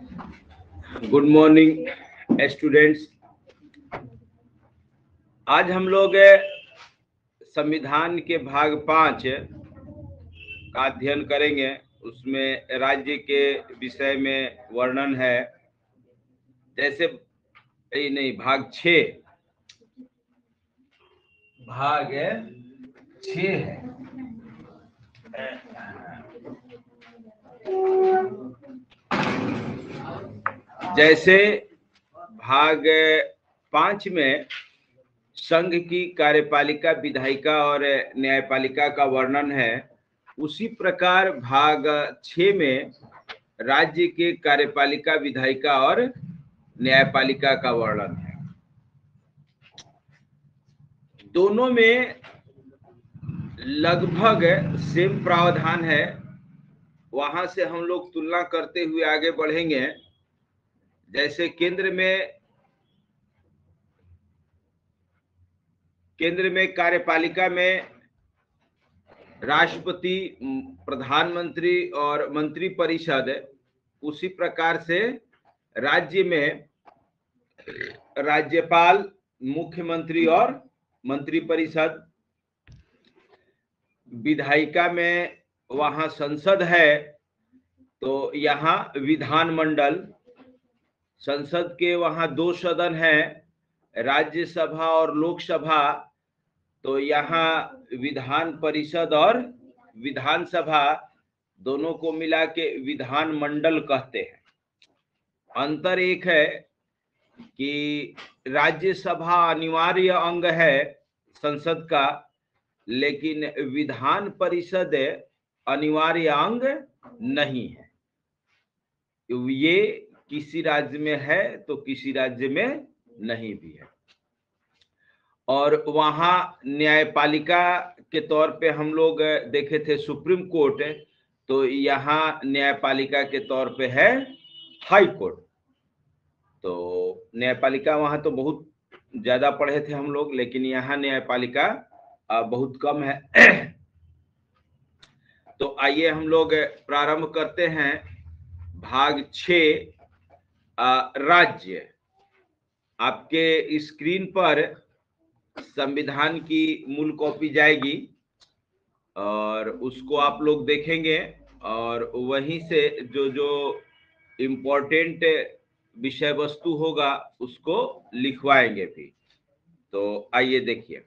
Good morning students. आज हम लोग संविधान के भाग 5 का अध्ययन करेंगे। उसमें राज्य के विषय में वर्णन है। जैसे नहीं, भाग 6 है। जैसे भाग 5 में संघ की कार्यपालिका, विधायिका और न्यायपालिका का वर्णन है, उसी प्रकार भाग 6 में राज्य के कार्यपालिका, विधायिका और न्यायपालिका का वर्णन है। दोनों में लगभग सेम प्रावधान है। वहां से हम लोग तुलना करते हुए आगे बढ़ेंगे। जैसे केंद्र में कार्यपालिका में राष्ट्रपति, प्रधानमंत्री और मंत्रिपरिषद, उसी प्रकार से राज्य में राज्यपाल, मुख्यमंत्री और मंत्रिपरिषद। विधायिका में वहां संसद है, तो यहाँ विधानमंडल। संसद के वहां 2 सदन हैं, राज्यसभा और लोकसभा, तो यहाँ विधान परिषद और विधानसभा दोनों को मिला के विधानमंडल कहते हैं। अंतर एक है कि राज्यसभा अनिवार्य अंग है संसद का, लेकिन विधान परिषद अनिवार्य अंग नहीं है। ये किसी राज्य में है तो किसी राज्य में नहीं भी है। और वहां न्यायपालिका के तौर पे हम लोग देखे थे सुप्रीम कोर्ट, तो यहाँ न्यायपालिका के तौर पे है हाई कोर्ट। तो न्यायपालिका वहां तो बहुत ज्यादा पढ़े थे हम लोग, लेकिन यहाँ न्यायपालिका बहुत कम है। तो आइए हम लोग प्रारंभ करते हैं। भाग 6 राज्य। आपके स्क्रीन पर संविधान की मूल कॉपी जाएगी और उसको आप लोग देखेंगे और वहीं से जो जो इम्पोर्टेंट विषय वस्तु होगा उसको लिखवाएंगे भी। तो आइए देखिए।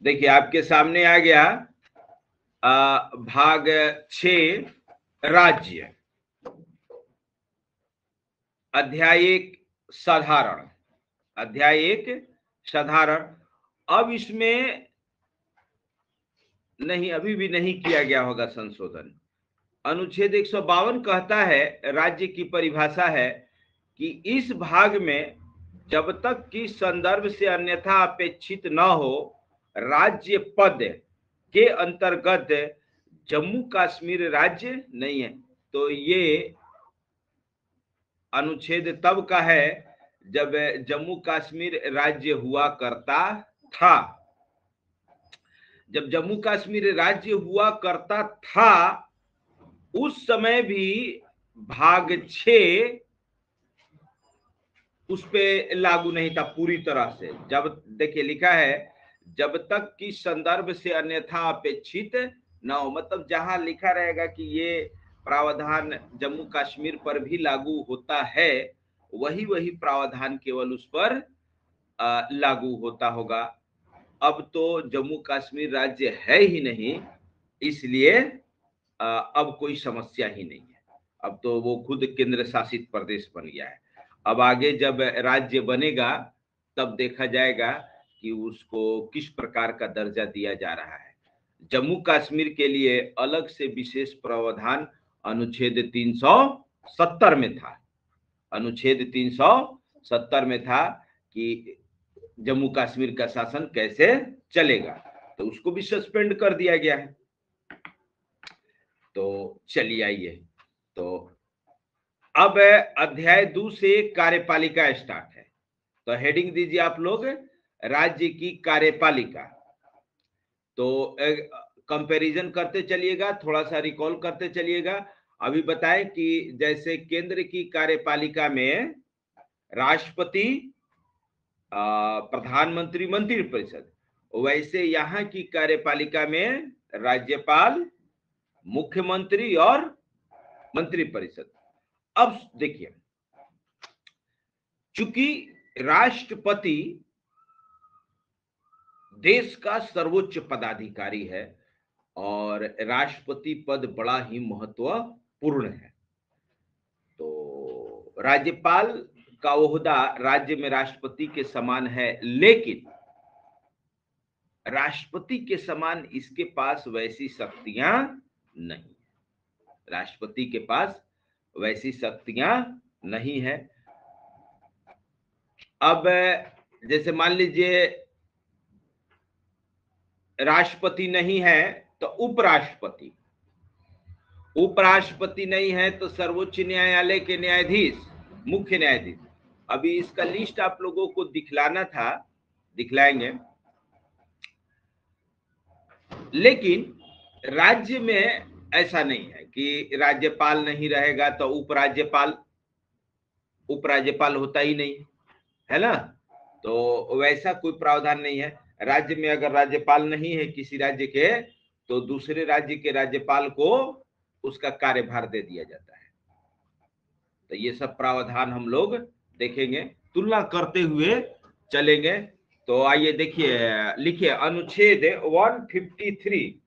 देखिए आपके सामने आ गया भाग 6 राज्य, अध्याय 1 साधारण। अध्याय 1 साधारण। अब इसमें नहीं, अभी भी नहीं किया गया होगा संशोधन। अनुच्छेद 152 कहता है, राज्य की परिभाषा है कि इस भाग में जब तक कि संदर्भ से अन्यथा अपेक्षित न हो, राज्य पद के अंतर्गत जम्मू कश्मीर राज्य नहीं है। तो ये अनुच्छेद तब का है जब जम्मू कश्मीर राज्य हुआ करता था। जब जम्मू कश्मीर राज्य हुआ करता था उस समय भी भाग 6 उस पे लागू नहीं था पूरी तरह से। जब देखिए लिखा है जब तक कि संदर्भ से अन्यथा अपेक्षित न हो, मतलब जहां लिखा रहेगा कि ये प्रावधान जम्मू कश्मीर पर भी लागू होता है, वही प्रावधान केवल उस पर लागू होता होगा। अब तो जम्मू कश्मीर राज्य है ही नहीं, इसलिए अब कोई समस्या ही नहीं है। अब तो वो खुद केंद्र शासित प्रदेश बन गया है। अब आगे जब राज्य बनेगा तब देखा जाएगा कि उसको किस प्रकार का दर्जा दिया जा रहा है। जम्मू कश्मीर के लिए अलग से विशेष प्रावधान अनुच्छेद 370 में था। अनुच्छेद 370 में था कि जम्मू कश्मीर का शासन कैसे चलेगा, तो उसको भी सस्पेंड कर दिया गया है। तो चलिए आइए, तो अब अध्याय 2 से कार्यपालिका स्टार्ट है। तो हेडिंग दीजिए आप लोग, राज्य की कार्यपालिका। तो कंपैरिजन करते चलिएगा, थोड़ा सा रिकॉल करते चलिएगा। अभी बताएं कि जैसे केंद्र की कार्यपालिका में राष्ट्रपति, प्रधानमंत्री, मंत्रिपरिषद, वैसे यहाँ की कार्यपालिका में राज्यपाल, मुख्यमंत्री और मंत्रिपरिषद। अब देखिए, चूंकि राष्ट्रपति देश का सर्वोच्च पदाधिकारी है और राष्ट्रपति पद बड़ा ही महत्वपूर्ण है, तो राज्यपाल का ओहदा राज्य में राष्ट्रपति के समान है, लेकिन राष्ट्रपति के समान इसके पास वैसी शक्तियां नहीं है। राष्ट्रपति के पास वैसी शक्तियां नहीं है। अब जैसे मान लीजिए राष्ट्रपति नहीं है तो उपराष्ट्रपति, उपराष्ट्रपति नहीं है तो सर्वोच्च न्यायालय के न्यायाधीश, मुख्य न्यायाधीश। अभी इसका लिस्ट आप लोगों को दिखलाना था, दिखलाएंगे। लेकिन राज्य में ऐसा नहीं है कि राज्यपाल नहीं रहेगा तो उपराज्यपाल, उपराज्यपाल होता ही नहीं है ना। तो वैसा कोई प्रावधान नहीं है। राज्य में अगर राज्यपाल नहीं है किसी राज्य के, तो दूसरे राज्य के राज्यपाल को उसका कार्यभार दे दिया जाता है। तो ये सब प्रावधान हम लोग देखेंगे, तुलना करते हुए चलेंगे। तो आइए देखिए, लिखिए अनुच्छेद 153,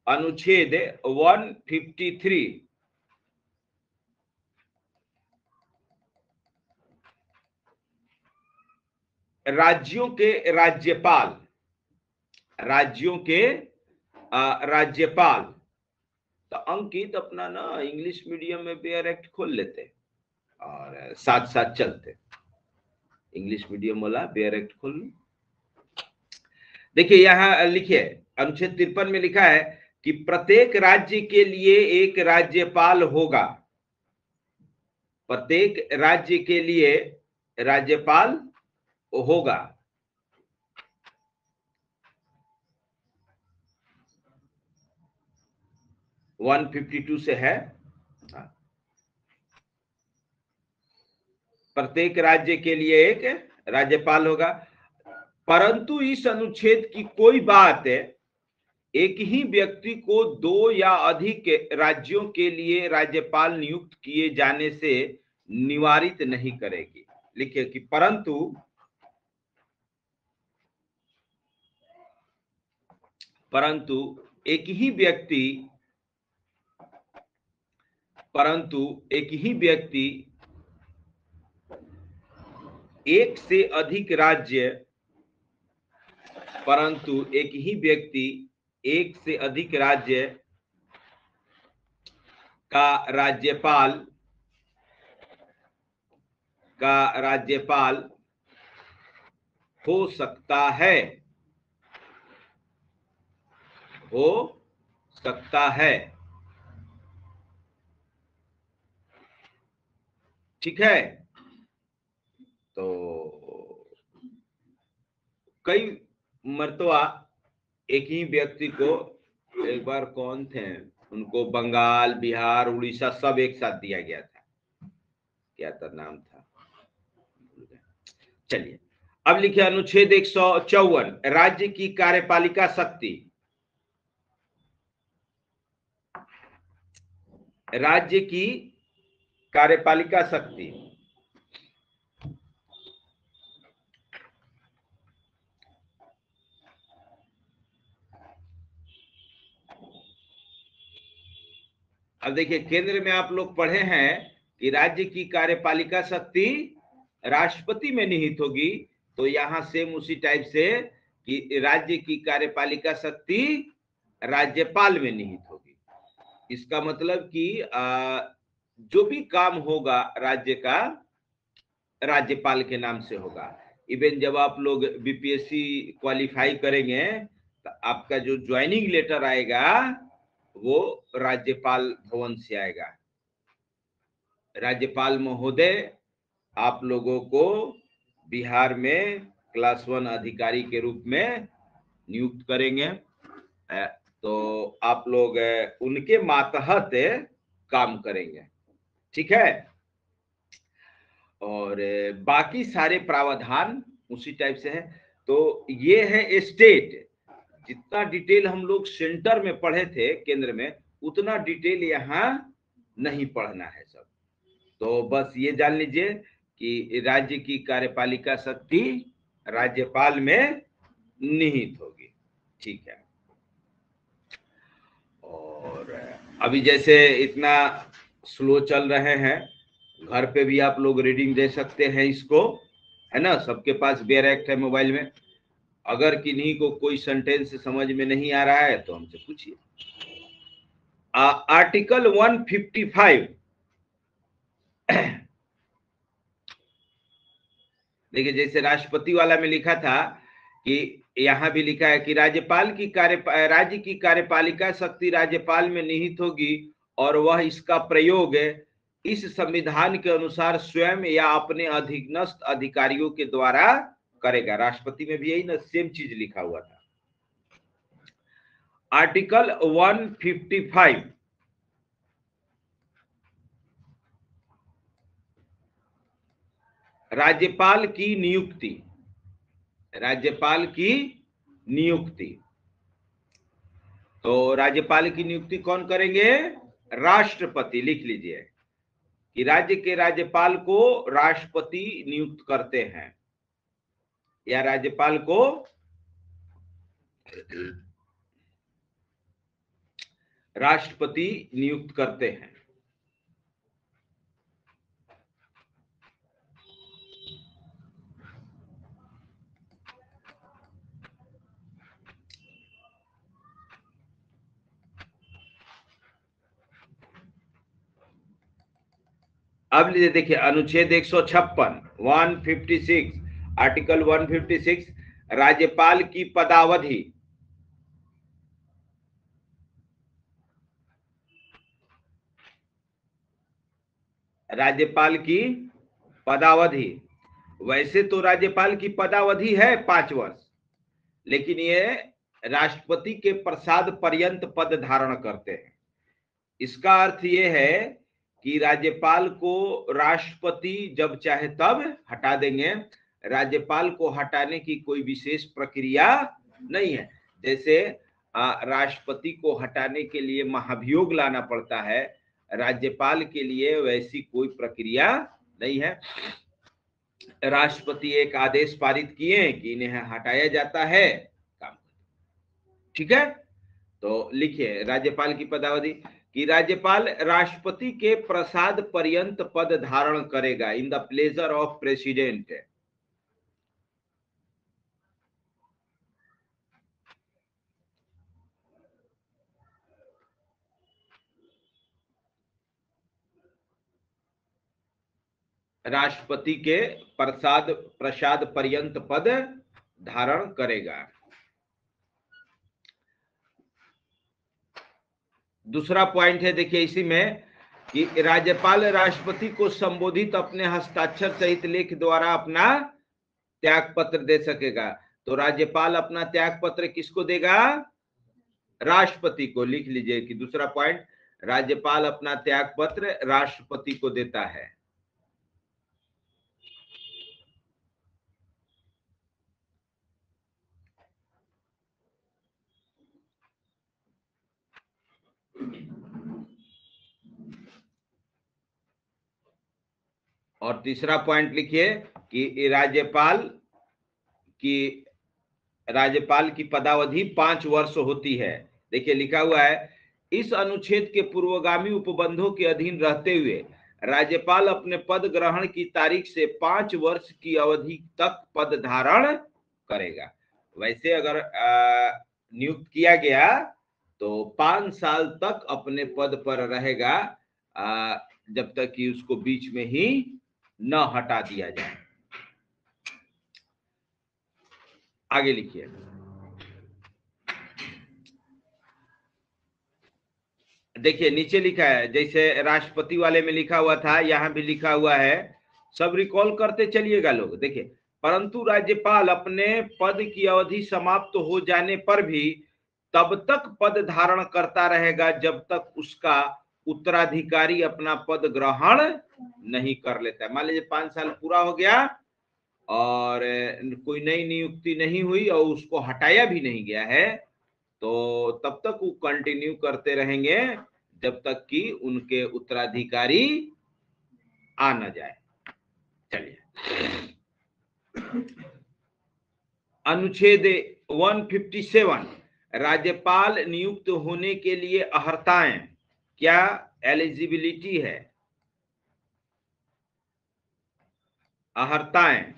अनुच्छेद 153, राज्यों के राज्यपाल, राज्यों के राज्यपाल। तो अंकित अपना ना इंग्लिश मीडियम में बेयर एक्ट खोल लेते और साथ साथ चलते। इंग्लिश मीडियम वाला बेयर एक्ट खोल लो। देखिए यहां लिखिए, अनुच्छेद 53 में लिखा है कि प्रत्येक राज्य के लिए एक राज्यपाल होगा। प्रत्येक राज्य के लिए राज्यपाल होगा। हाँ, 152 से है, प्रत्येक राज्य के लिए एक राज्यपाल होगा। परंतु इस अनुच्छेद की कोई बात एक ही व्यक्ति को दो या अधिक राज्यों के लिए राज्यपाल नियुक्त किए जाने से निवारित नहीं करेगी। लिखिए कि परंतु एक ही व्यक्ति एक से अधिक राज्य, परंतु एक ही व्यक्ति एक से अधिक राज्य का राज्यपाल हो सकता है, हो सकता है। ठीक है। तो कई मर्तबा एक ही व्यक्ति को, एक बार कौन थे उनको बंगाल, बिहार, उड़ीसा सब एक साथ दिया गया था, क्या था नाम था, चलिए अब लिखिए अनुच्छेद 154, राज्य की कार्यपालिका शक्ति। राज्य की कार्यपालिका शक्ति। अब देखिए केंद्र में आप लोग पढ़े हैं कि राज्य की कार्यपालिका शक्ति राष्ट्रपति में निहित होगी, तो यहां सेम उसी टाइप से कि राज्य की कार्यपालिका शक्ति राज्यपाल में निहित होगी। इसका मतलब कि जो भी काम होगा राज्य का राज्यपाल के नाम से होगा। इवन जब आप लोग बीपीएससी क्वालिफाई करेंगे तो आपका जो ज्वाइनिंग लेटर आएगा वो राज्यपाल भवन से आएगा। राज्यपाल महोदय आप लोगों को बिहार में क्लास 1 अधिकारी के रूप में नियुक्त करेंगे। तो आप लोग उनके मातहत काम करेंगे, ठीक है। और बाकी सारे प्रावधान उसी टाइप से है। तो ये है स्टेट। जितना डिटेल हम लोग सेंटर में पढ़े थे, केंद्र में, उतना डिटेल यहाँ नहीं पढ़ना है सब। तो बस ये जान लीजिए कि राज्य की कार्यपालिका शक्ति राज्यपाल में निहित होगी, ठीक है। और अभी जैसे इतना स्लो चल रहे हैं, घर पे भी आप लोग रीडिंग दे सकते हैं इसको, है ना। सबके पास बेयर एक्ट है मोबाइल में। अगर किन्हीं को कोई सेंटेंस समझ में नहीं आ रहा है तो हमसे पूछिए। आर्टिकल 155 देखिए, जैसे राष्ट्रपति वाला में लिखा था कि यहां भी लिखा है कि राज्य की कार्यपालिका शक्ति राज्यपाल में निहित होगी और वह इसका प्रयोग इस संविधान के अनुसार स्वयं या अपने अधीनस्थ अधिकारियों के द्वारा करेगा। राष्ट्रपति में भी यही ना सेम चीज लिखा हुआ था। आर्टिकल 155 राज्यपाल की नियुक्ति। राज्यपाल की नियुक्ति, तो राज्यपाल की नियुक्ति कौन करेंगे? राष्ट्रपति। लिख लीजिए कि राज्य के राज्यपाल को राष्ट्रपति नियुक्त करते हैं, या राज्यपाल को राष्ट्रपति नियुक्त करते हैं। अब लीजिए, देखिए अनुच्छेद 156 156 आर्टिकल 156 राज्यपाल की पदावधि। राज्यपाल की पदावधि, वैसे तो राज्यपाल की पदावधि है 5 वर्ष, लेकिन ये राष्ट्रपति के प्रसाद पर्यंत पद धारण करते हैं। इसका अर्थ ये है कि राज्यपाल को राष्ट्रपति जब चाहे तब हटा देंगे। राज्यपाल को हटाने की कोई विशेष प्रक्रिया नहीं है। जैसे राष्ट्रपति को हटाने के लिए महाभियोग लाना पड़ता है, राज्यपाल के लिए वैसी कोई प्रक्रिया नहीं है। राष्ट्रपति एक आदेश पारित किए कि इन्हें हटाया जाता है, काम, ठीक है। तो लिखिए राज्यपाल की पदावधि कि राज्यपाल राष्ट्रपति के प्रसाद पर्यंत पद धारण करेगा, in the pleasure of president. राष्ट्रपति के प्रसाद पर्यंत पद धारण करेगा। दूसरा पॉइंट है, देखिए इसी में कि राज्यपाल राष्ट्रपति को संबोधित अपने हस्ताक्षर सहित लेख द्वारा अपना त्याग पत्र दे सकेगा। तो राज्यपाल अपना त्याग पत्र किसको देगा? राष्ट्रपति को। लिख लीजिए कि दूसरा पॉइंट, राज्यपाल अपना त्याग पत्र राष्ट्रपति को देता है। और तीसरा पॉइंट लिखिए कि राज्यपाल की पदावधि 5 वर्ष होती है। देखिए लिखा हुआ है, इस अनुच्छेद के पूर्वगामी उपबंधों के अधीन रहते हुए राज्यपाल अपने पद ग्रहण की तारीख से 5 वर्ष की अवधि तक पद धारण करेगा। वैसे अगर नियुक्त किया गया तो 5 साल तक अपने पद पर रहेगा, जब तक कि उसको बीच में ही न हटा दिया जाए। आगे लिखिए। देखिए नीचे लिखा है, जैसे राष्ट्रपति वाले में लिखा हुआ था, यहाँ भी लिखा हुआ है, सब रिकॉल करते चलिएगा लोग। देखिए, परंतु राज्यपाल अपने पद की अवधि समाप्त हो जाने पर भी तब तक पद धारण करता रहेगा जब तक उसका उत्तराधिकारी अपना पद ग्रहण नहीं कर लेता है। मान लीजिए 5 साल पूरा हो गया और कोई नई नियुक्ति नहीं हुई और उसको हटाया भी नहीं गया है, तो तब तक वो कंटिन्यू करते रहेंगे जब तक कि उनके उत्तराधिकारी आ न जाए। चलिए, अनुच्छेद 157, राज्यपाल नियुक्त होने के लिए अहर्ताएं, क्या एलिजिबिलिटी है? अहर्ताएं,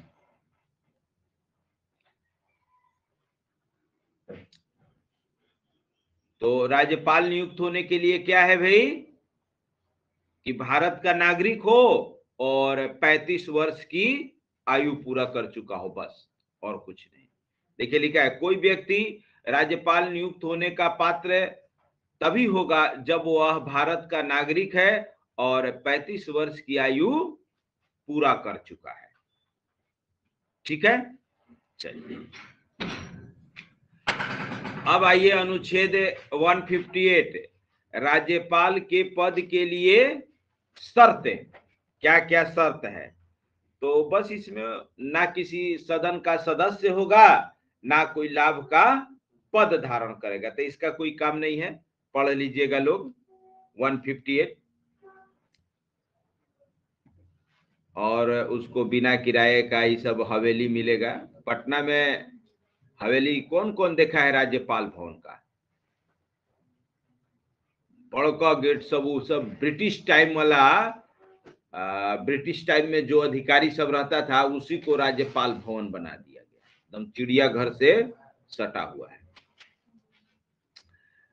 तो राज्यपाल नियुक्त होने के लिए क्या है भाई? कि भारत का नागरिक हो और 35 वर्ष की आयु पूरा कर चुका हो, बस, और कुछ नहीं। देखिए लिखा है, कोई व्यक्ति राज्यपाल नियुक्त होने का पात्र तभी होगा जब वह भारत का नागरिक है और 35 वर्ष की आयु पूरा कर चुका है। ठीक है, चलिए अब आइए अनुच्छेद 158, राज्यपाल के पद के लिए शर्तें, क्या क्या शर्त है? तो बस इसमें ना किसी सदन का सदस्य होगा, ना कोई लाभ का पद धारण करेगा, तो इसका कोई काम नहीं है, पढ़ लीजिएगा लोग 158। और उसको बिना किराए का ये सब हवेली मिलेगा। पटना में हवेली कौन कौन देखा है राज्यपाल भवन का? बड़का गेट सब, वो सब ब्रिटिश टाइम वाला, ब्रिटिश टाइम में जो अधिकारी सब रहता था उसी को राज्यपाल भवन बना दिया गया, एकदम चिड़ियाघर से सटा हुआ है।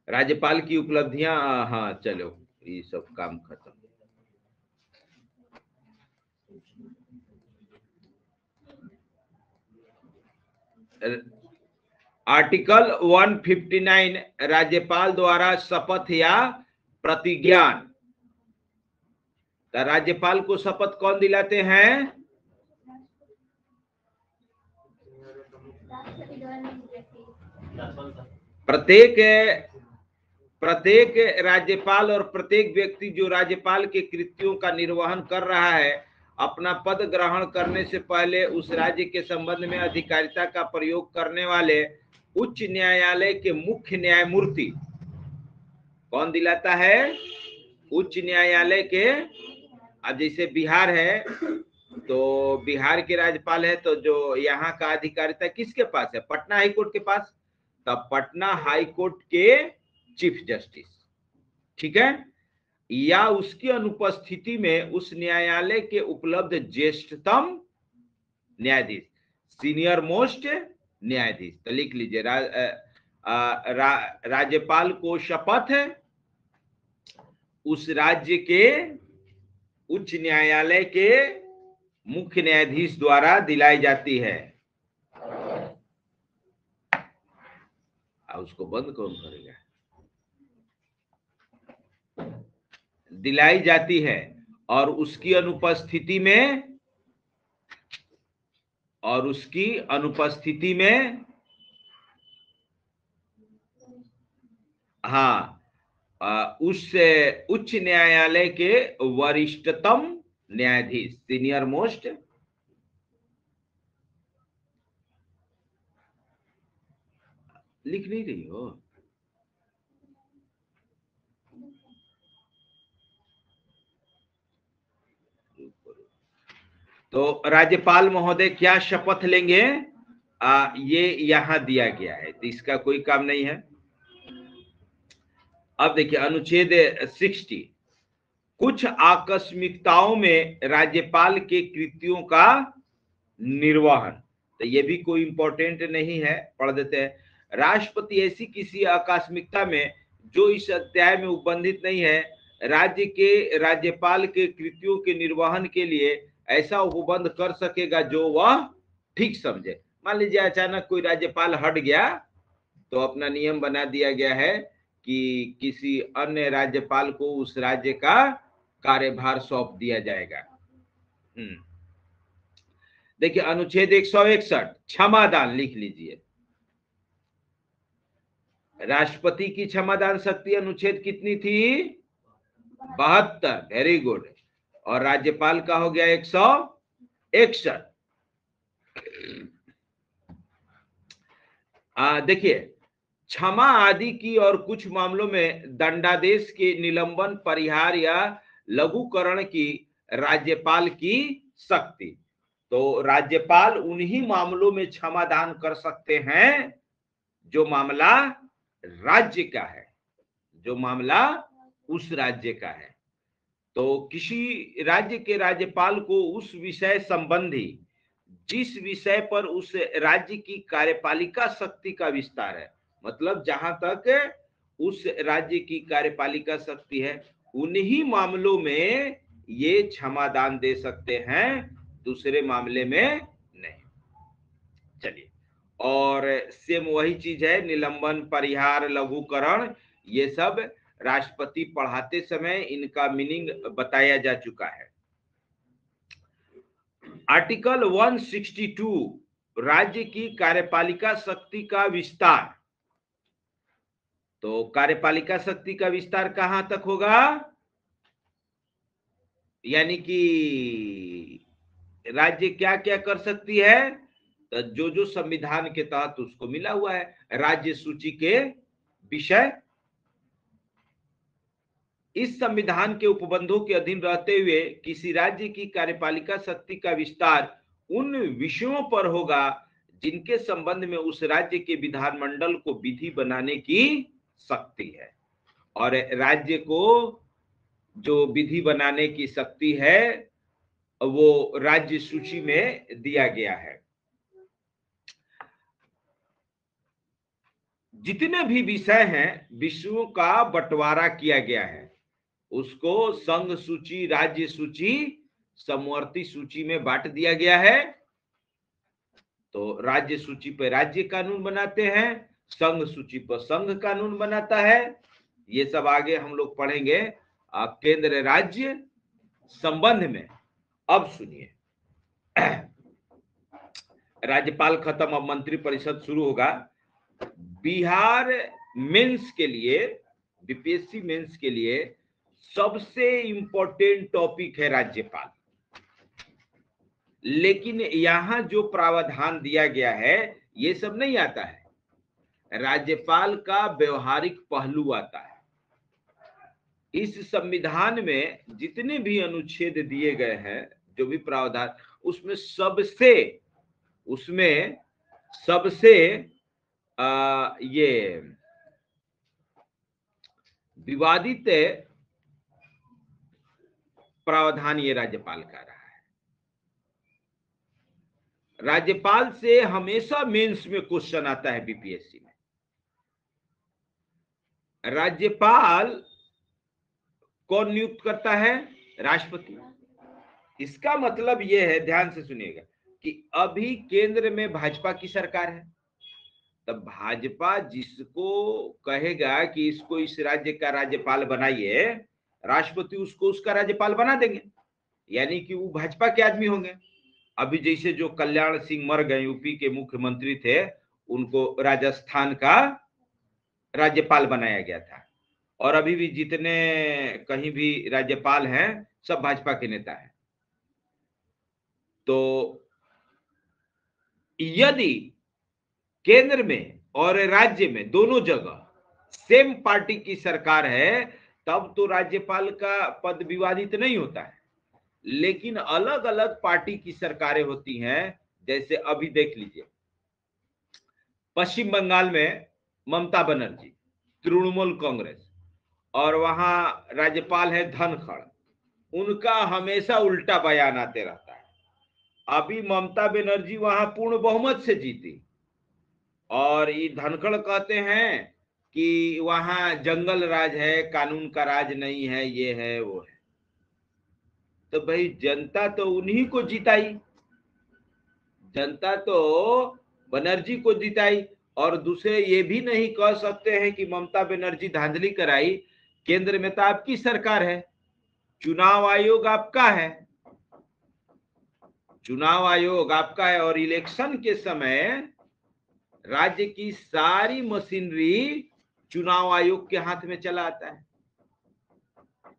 राज्यपाल की उपलब्धियां, हाँ चलो ये सब काम खत्म। आर्टिकल 159, राज्यपाल द्वारा शपथ या प्रतिज्ञान। तो राज्यपाल को शपथ कौन दिलाते हैं? प्रत्येक राज्यपाल और प्रत्येक व्यक्ति जो राज्यपाल के कृत्यों का निर्वहन कर रहा है, अपना पद ग्रहण करने से पहले उस राज्य के संबंध में अधिकारिता का प्रयोग करने वाले उच्च न्यायालय के मुख्य न्यायमूर्ति, कौन दिलाता है? उच्च न्यायालय के। अब जैसे बिहार है तो बिहार के राज्यपाल है, तो जो यहाँ का अधिकारिता किसके पास है? पटना हाई कोर्ट के पास। तब पटना हाई कोर्ट के चीफ जस्टिस, ठीक है, या उसकी अनुपस्थिति में उस न्यायालय के उपलब्ध ज्येष्ठतम न्यायाधीश, सीनियर मोस्ट न्यायाधीश। तो लिख लीजिए, राज्यपाल को शपथ उस राज्य के उच्च न्यायालय के मुख्य न्यायाधीश द्वारा दिलाई जाती है। उसको बंद कौन करेगा? दिलाई जाती है और उसकी अनुपस्थिति में हाँ, उस उच्च न्यायालय के वरिष्ठतम न्यायाधीश, सीनियर मोस्ट। लिख नहीं रही हो? तो राज्यपाल महोदय क्या शपथ लेंगे, ये यहां दिया गया है, तो इसका कोई काम नहीं है। अब देखिए अनुच्छेद 60, कुछ आकस्मिकताओं में राज्यपाल के कृत्यों का निर्वहन, तो ये भी कोई इंपॉर्टेंट नहीं है, पढ़ देते हैं। राष्ट्रपति ऐसी किसी आकस्मिकता में जो इस अध्याय में उपबंधित नहीं है, राज्य के राज्यपाल के कृत्यों के निर्वहन के लिए ऐसा उपबंध कर सकेगा जो वह ठीक समझे। मान लीजिए अचानक कोई राज्यपाल हट गया, तो अपना नियम बना दिया गया है कि किसी अन्य राज्यपाल को उस राज्य का कार्यभार सौंप दिया जाएगा। देखिए अनुच्छेद 161 क्षमादान लिख लीजिए। राष्ट्रपति की क्षमादान शक्ति अनुच्छेद कितनी थी? 72। Very good. और राज्यपाल का हो गया 161। देखिए क्षमा आदि की और कुछ मामलों में दंडादेश के निलंबन, परिहार या लघुकरण की राज्यपाल की शक्ति। तो राज्यपाल उन्हीं मामलों में क्षमादान कर सकते हैं जो मामला राज्य का है, जो मामला उस राज्य का है। तो किसी राज्य के राज्यपाल को उस विषय संबंधी जिस विषय पर उस राज्य की कार्यपालिका शक्ति का विस्तार है, मतलब जहां तक उस राज्य की कार्यपालिका शक्ति है, उन्हीं मामलों में ये क्षमादान दे सकते हैं, दूसरे मामले में नहीं। चलिए, और सेम वही चीज है, निलंबन, परिहार, लघुकरण, ये सब राष्ट्रपति पढ़ाते समय इनका मीनिंग बताया जा चुका है। आर्टिकल 162 राज्य की कार्यपालिका शक्ति का विस्तार। तो कार्यपालिका शक्ति का विस्तार कहां तक होगा? यानी कि राज्य क्या क्या कर सकती है? तो जो जो संविधान के तहत उसको मिला हुआ है, राज्य सूची के विषय इस संविधान के उपबंधों के अधीन रहते हुए किसी राज्य की कार्यपालिका शक्ति का विस्तार उन विषयों पर होगा जिनके संबंध में उस राज्य के विधानमंडल को विधि बनाने की शक्ति है। और राज्य को जो विधि बनाने की शक्ति है वो राज्य सूची में दिया गया है। जितने भी विषय हैं, विषयों का बंटवारा किया गया है, उसको संघ सूची, राज्य सूची, समवर्ती सूची में बांट दिया गया है। तो राज्य सूची पर राज्य कानून बनाते हैं, संघ सूची पर संघ कानून बनाता है। ये सब आगे हम लोग पढ़ेंगे केंद्र राज्य संबंध में। अब सुनिए, राज्यपाल खत्म, अब मंत्री परिषद शुरू होगा। बिहार मेंस के लिए, बीपीएससी मेंस के लिए सबसे इंपॉर्टेंट टॉपिक है राज्यपाल। लेकिन यहां जो प्रावधान दिया गया है ये सब नहीं आता है, राज्यपाल का व्यवहारिक पहलू आता है। इस संविधान में जितने भी अनुच्छेद दिए गए हैं, जो भी प्रावधान, उसमें सबसे ये विवादित प्रावधान ये राज्यपाल का रहा है। राज्यपाल से हमेशा मेंस में क्वेश्चन आता है बीपीएससी में। राज्यपाल कौन नियुक्त करता है? राष्ट्रपति। इसका मतलब यह है, ध्यान से सुनिएगा, कि अभी केंद्र में भाजपा की सरकार है, तब भाजपा जिसको कहेगा कि इसको इस राज्य का राज्यपाल बनाइए, राष्ट्रपति उसको उसका राज्यपाल बना देंगे, यानी कि वो भाजपा के आदमी होंगे। अभी जैसे जो कल्याण सिंह मर गए, यूपी के मुख्यमंत्री थे, उनको राजस्थान का राज्यपाल बनाया गया था। और अभी भी जितने कहीं भी राज्यपाल हैं सब भाजपा के नेता हैं। तो यदि केंद्र में और राज्य में दोनों जगह सेम पार्टी की सरकार है, तब तो राज्यपाल का पद विवादित नहीं होता है। लेकिन अलग अलग पार्टी की सरकारें होती हैं, जैसे अभी देख लीजिए, पश्चिम बंगाल में ममता बनर्जी, तृणमूल कांग्रेस, और वहां राज्यपाल है धनखड़, उनका हमेशा उल्टा बयान आते रहता है। अभी ममता बनर्जी वहां पूर्ण बहुमत से जीती, और ये धनखड़ कहते हैं कि वहां जंगल राज है, कानून का राज नहीं है, ये है वो है। तो भाई जनता तो उन्हीं को जिताई, जनता तो बनर्जी को जिताई, और दूसरे ये भी नहीं कह सकते हैं कि ममता बनर्जी धांधली कराई। केंद्र में तो आपकी सरकार है, चुनाव आयोग आपका है, चुनाव आयोग आपका है, और इलेक्शन के समय राज्य की सारी मशीनरी चुनाव आयोग के हाथ में चला आता है।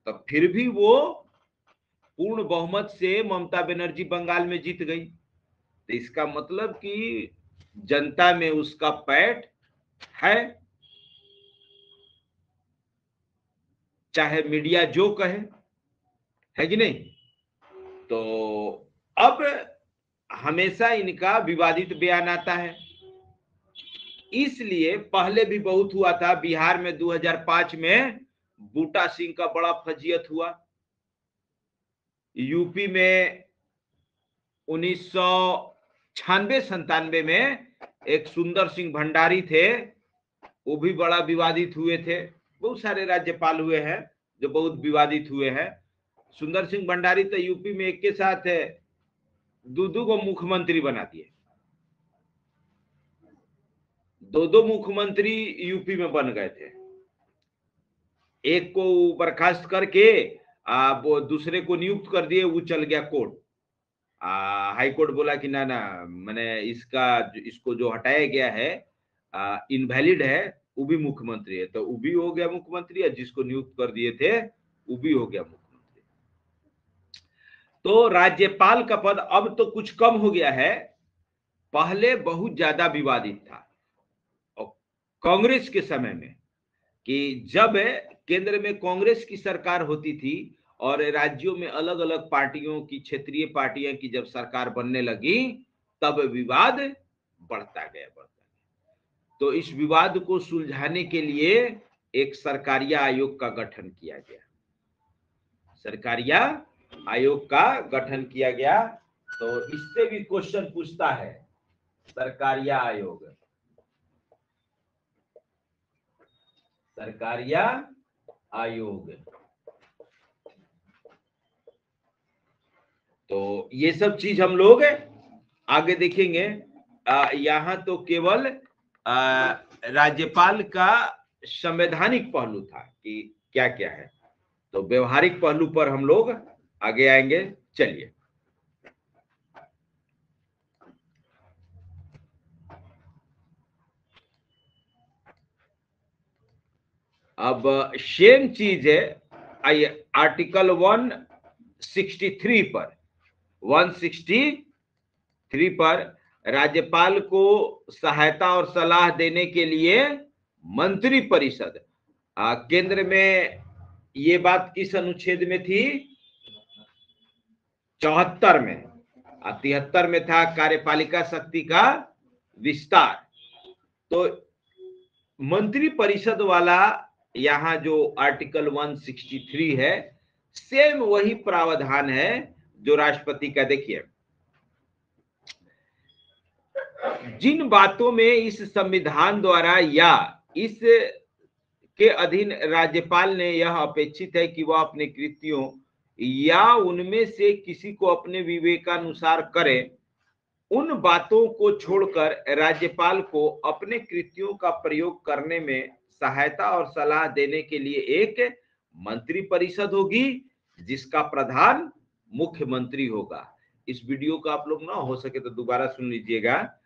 तो फिर भी वो पूर्ण बहुमत से ममता बनर्जी बंगाल में जीत गई, तो इसका मतलब कि जनता में उसका पैठ है, चाहे मीडिया जो कहे, है कि नहीं। तो अब हमेशा इनका विवादित बयान आता है, इसलिए पहले भी बहुत हुआ था। बिहार में 2005 में बूटा सिंह का बड़ा फजीयत हुआ, यूपी में 1996-97 में एक सुंदर सिंह भंडारी थे, वो भी बड़ा विवादित हुए थे। बहुत सारे राज्यपाल हुए हैं जो बहुत विवादित हुए हैं। सुंदर सिंह भंडारी तो यूपी में एक के साथ दो को मुख्यमंत्री बना दिए, दो मुख्यमंत्री यूपी में बन गए थे। एक को बर्खास्त करके वो दूसरे को नियुक्त कर दिए, वो चल गया कोर्ट। हाई कोर्ट बोला कि ना ना, मैंने इसको जो हटाया गया है इनवैलिड है, वो भी मुख्यमंत्री है, तो वो भी हो गया मुख्यमंत्री, और जिसको नियुक्त कर दिए थे वो भी हो गया मुख्यमंत्री। तो राज्यपाल का पद अब तो कुछ कम हो गया है, पहले बहुत ज्यादा विवादित था। और कांग्रेस के समय में, कि जब केंद्र में कांग्रेस की सरकार होती थी और राज्यों में अलग अलग पार्टियों की, क्षेत्रीय पार्टियां की जब सरकार बनने लगी, तब विवाद बढ़ता गया। तो इस विवाद को सुलझाने के लिए एक सरकारिया आयोग का गठन किया गया, सरकारिया आयोग का गठन किया गया। तो इससे भी क्वेश्चन पूछता है सरकारिया आयोग, सरकारिया आयोग। तो ये सब चीज हम लोग आगे देखेंगे। यहाँ तो केवल राज्यपाल का संवैधानिक पहलू था कि क्या क्या है, तो व्यवहारिक पहलू पर हम लोग आगे आएंगे। चलिए, अब सेम चीज है। आइए आर्टिकल 163 पर, 163 पर राज्यपाल को सहायता और सलाह देने के लिए मंत्री परिषद, केंद्र में ये बात किस अनुच्छेद में थी? 74 में। 73 में था कार्यपालिका शक्ति का विस्तार। तो मंत्री परिषद वाला यहां जो आर्टिकल 163 है, सेम वही प्रावधान है जो राष्ट्रपति का। देखिए, जिन बातों में इस संविधान द्वारा या इस के अधीन राज्यपाल ने यह अपेक्षित है कि वह अपने कृत्यों या उनमें से किसी को अपने विवेकानुसार करे, उन बातों को छोड़कर राज्यपाल को अपने कृत्यों का प्रयोग करने में सहायता और सलाह देने के लिए एक मंत्री परिषद होगी, जिसका प्रधान मुख्यमंत्री होगा। इस वीडियो को आप लोग ना हो सके तो दोबारा सुन लीजिएगा।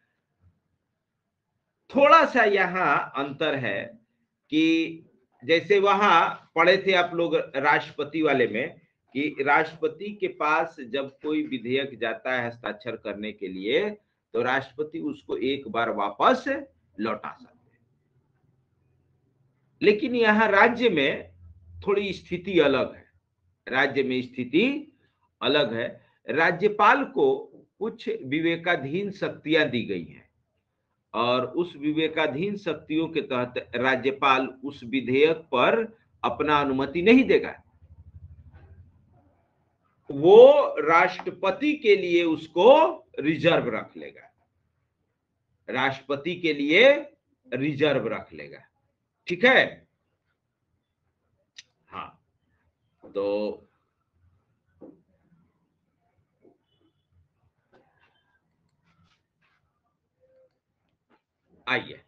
थोड़ा सा यहाँ अंतर है कि जैसे वहां पढ़े थे आप लोग राष्ट्रपति वाले में, कि राष्ट्रपति के पास जब कोई विधेयक जाता है हस्ताक्षर करने के लिए, तो राष्ट्रपति उसको एक बार वापस लौटा सकते हैं। लेकिन यहाँ राज्य में थोड़ी स्थिति अलग है, राज्य में स्थिति अलग है। राज्यपाल को कुछ विवेकाधीन शक्तियां दी गई हैं, और उस विवेकाधीन शक्तियों के तहत राज्यपाल उस विधेयक पर अपना अनुमति नहीं देगा, वो राष्ट्रपति के लिए उसको रिजर्व रख लेगा, राष्ट्रपति के लिए रिजर्व रख लेगा। ठीक है। हाँ, तो आइए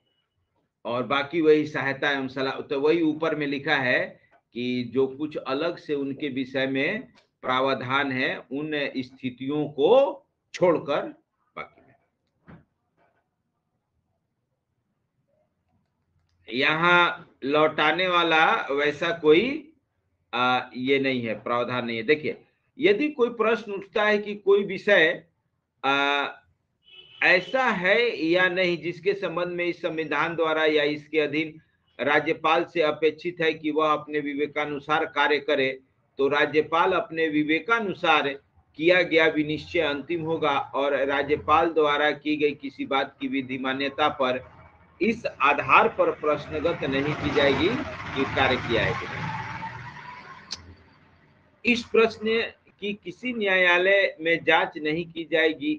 और बाकी वही सहायता एवं सलाह, तो वही ऊपर में लिखा है कि जो कुछ अलग से उनके विषय में प्रावधान है उन स्थितियों को छोड़कर बाकी में। यहाँ लौटाने वाला वैसा कोई ये नहीं है, प्रावधान नहीं है। देखिए, यदि कोई प्रश्न उठता है कि कोई विषय ऐसा है या नहीं जिसके संबंध में इस संविधान द्वारा या इसके अधीन राज्यपाल से अपेक्षित है कि वह अपने विवेकानुसार कार्य करे, तो राज्यपाल अपने विवेकानुसार किया गया विनिश्चय अंतिम होगा और राज्यपाल द्वारा की गई किसी बात की विधि मान्यता पर इस आधार पर प्रश्नगत नहीं की जाएगी कि कार्य किया है कि नहीं। इस प्रश्न की किसी न्यायालय में जांच नहीं की जाएगी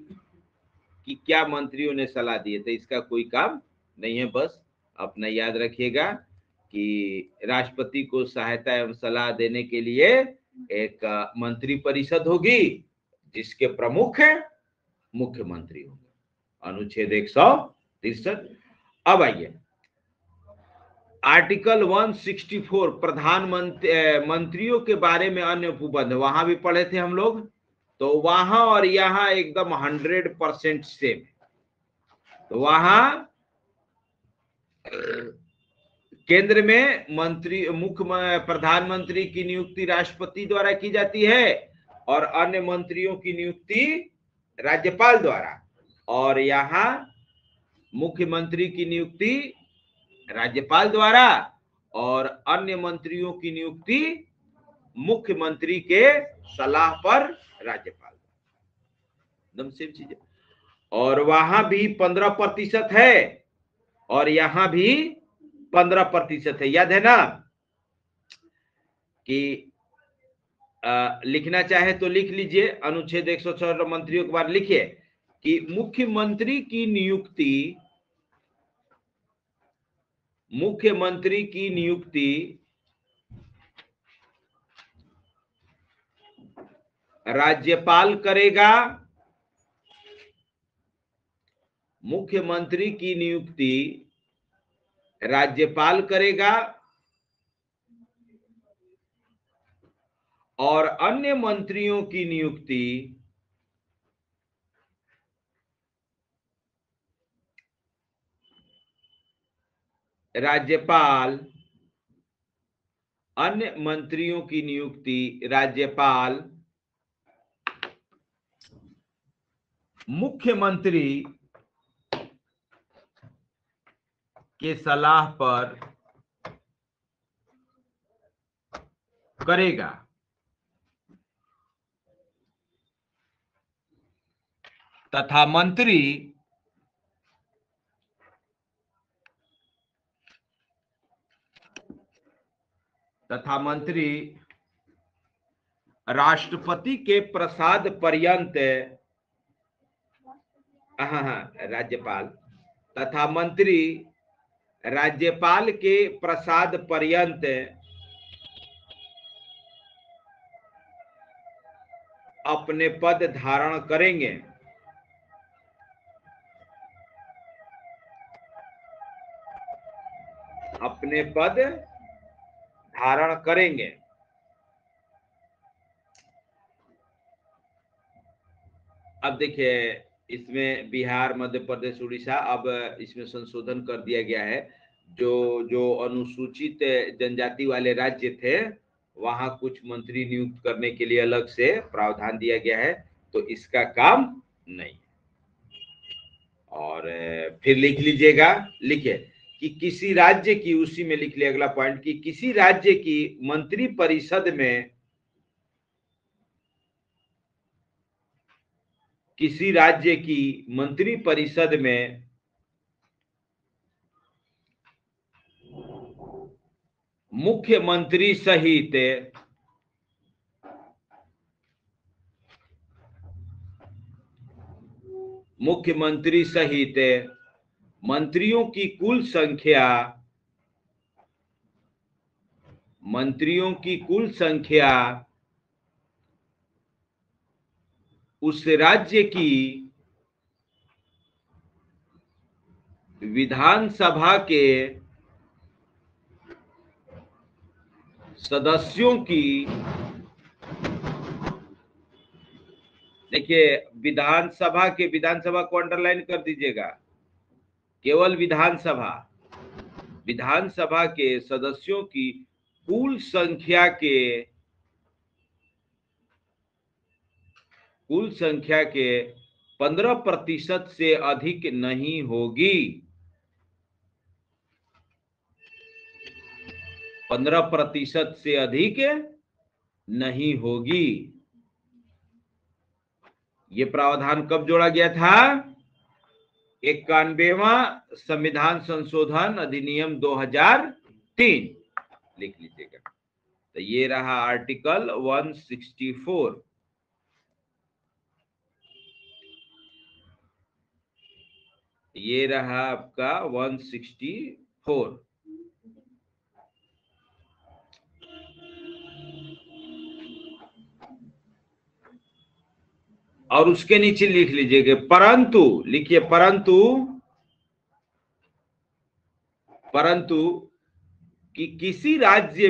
कि क्या मंत्रियों ने सलाह दी है, तो इसका कोई काम नहीं है। बस अपना याद रखिएगा कि राष्ट्रपति को सहायता एवं सलाह देने के लिए एक मंत्री परिषद होगी जिसके प्रमुख मुख्यमंत्री होंगे, अनुच्छेद 163। अब आइए आर्टिकल 164 प्रधानमंत्री मंत्रियों के बारे में अन्य उपबंध, वहां भी पढ़े थे हम लोग, तो वहां और यहां एकदम 100% सेम। तो वहां केंद्र में मंत्री मुख्य प्रधानमंत्री की नियुक्ति राष्ट्रपति द्वारा की जाती है और अन्य मंत्रियों की नियुक्ति राज्यपाल द्वारा, और यहां मुख्यमंत्री की नियुक्ति राज्यपाल द्वारा और अन्य मंत्रियों की नियुक्ति मुख्यमंत्री के सलाह पर राज्यपाल, एकदम सेम चीज है। और वहां भी 15% है और यहां भी 15% है। याद है ना कि लिखना चाहे तो लिख लीजिए, अनुच्छेद 164 मंत्रियों के बारे लिखिए कि मुख्यमंत्री की नियुक्ति राज्यपाल करेगा। मुख्यमंत्री की नियुक्ति राज्यपाल करेगा और अन्य मंत्रियों की नियुक्ति राज्यपाल, अन्य मंत्रियों की नियुक्ति राज्यपाल मुख्यमंत्री के सलाह पर करेगा। तथा मंत्री राष्ट्रपति के प्रसाद पर्यंत, राज्यपाल तथा मंत्री राज्यपाल के प्रसाद पर्यंत अपने पद धारण करेंगे। अपने पद धारण करेंगे। अब देखिए, इसमें बिहार, मध्य प्रदेश, उड़ीसा, अब इसमें संशोधन कर दिया गया है। जो अनुसूचित जनजाति वाले राज्य थे वहां कुछ मंत्री नियुक्त करने के लिए अलग से प्रावधान दिया गया है, तो इसका काम नहीं। और फिर लिख लीजिएगा, लिखिए कि किसी राज्य की, उसी में लिख लिया अगला पॉइंट, कि किसी राज्य की मंत्री परिषद में, किसी राज्य की मंत्री परिषद में मुख्यमंत्री सहित मंत्रियों की कुल संख्या उस राज्य की विधानसभा के सदस्यों की, देखिए विधानसभा को अंडरलाइन कर दीजिएगा, केवल विधानसभा के सदस्यों की कुल संख्या के 15% से अधिक नहीं होगी। 15% से अधिक नहीं होगी। ये प्रावधान कब जोड़ा गया था? 91वां संविधान संशोधन अधिनियम 2003 लिख लीजिएगा। तो ये रहा आर्टिकल 164। ये रहा आपका 164। और उसके नीचे लिख लीजिएगा परंतु, लिखिए परंतु कि किसी राज्य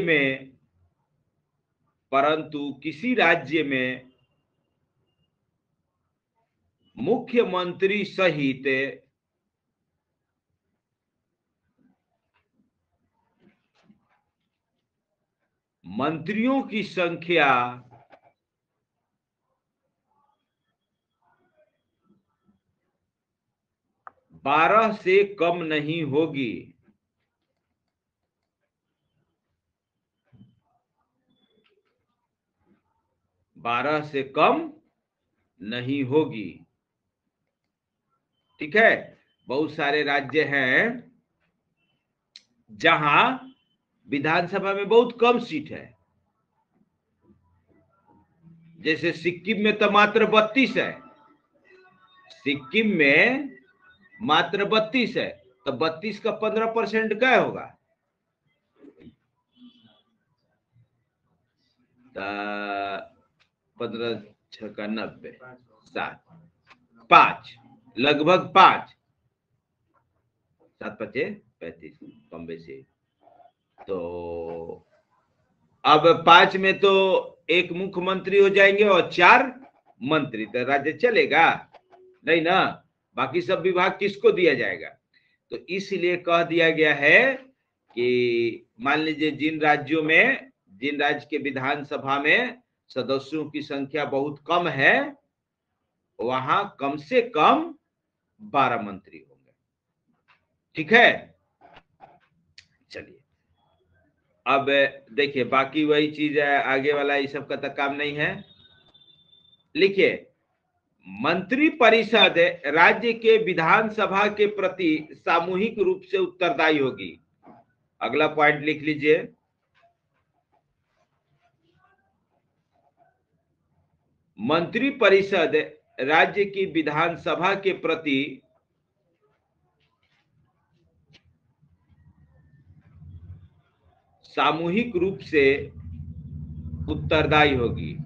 में मुख्यमंत्री सहित मंत्रियों की संख्या 12 से कम नहीं होगी। 12 से कम नहीं होगी। ठीक है। बहुत सारे राज्य हैं जहां विधानसभा में बहुत कम सीट है, जैसे सिक्किम में तो मात्र 32 है। सिक्किम में मात्र 32 है, तो 32 का 15% क्या होगा? 15 6 का 90, 7 5, लगभग 5, 7 5 35 कम बेसी। तो अब 5 में तो एक मुख्यमंत्री हो जाएंगे और 4 मंत्री, तो राज्य चलेगा नहीं ना। बाकी सब विभाग किसको दिया जाएगा? तो इसलिए कह दिया गया है कि मान लीजिए जिन राज्य के विधानसभा में सदस्यों की संख्या बहुत कम है, वहां कम से कम 12 मंत्री होंगे। ठीक है। चलिए अब देखिए बाकी वही चीज है, आगे वाला ये सब का तो काम नहीं है। लिखिए मंत्री परिषद राज्य के विधानसभा के प्रति सामूहिक रूप से उत्तरदायी होगी। अगला पॉइंट लिख लीजिए। मंत्री परिषद राज्य की विधानसभा के प्रति सामूहिक रूप से उत्तरदायी होगी।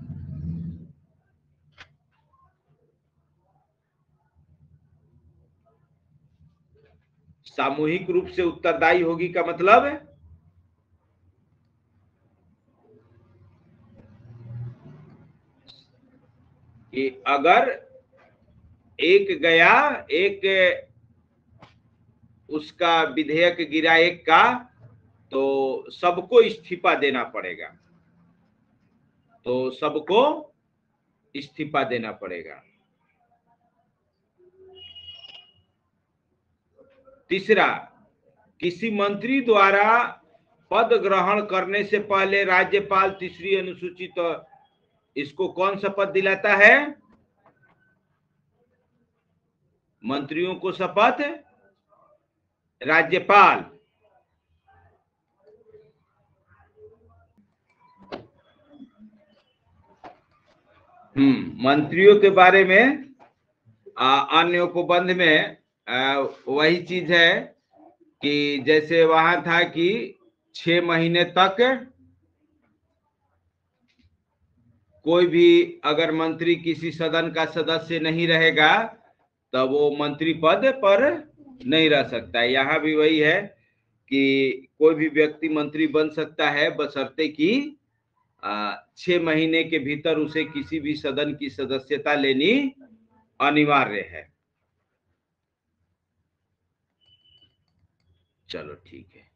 सामूहिक रूप से उत्तरदायी होगी का मतलब है कि अगर एक गया, एक उसका विधेयक गिरा एक का, तो सबको इस्तीफा देना पड़ेगा। तीसरा, किसी मंत्री द्वारा पद ग्रहण करने से पहले राज्यपाल तीसरी अनुसूची, तो इसको कौन शपथ दिलाता है? मंत्रियों को शपथ राज्यपाल। मंत्रियों के बारे में अन्य उपबंध में वही चीज है कि जैसे वहां था कि 6 महीने तक कोई भी अगर मंत्री किसी सदन का सदस्य नहीं रहेगा तो वो मंत्री पद पर नहीं रह सकता है। यहाँ भी वही है कि कोई भी व्यक्ति मंत्री बन सकता है बशर्ते कि 6 महीने के भीतर उसे किसी भी सदन की सदस्यता लेनी अनिवार्य है। चलो ठीक है।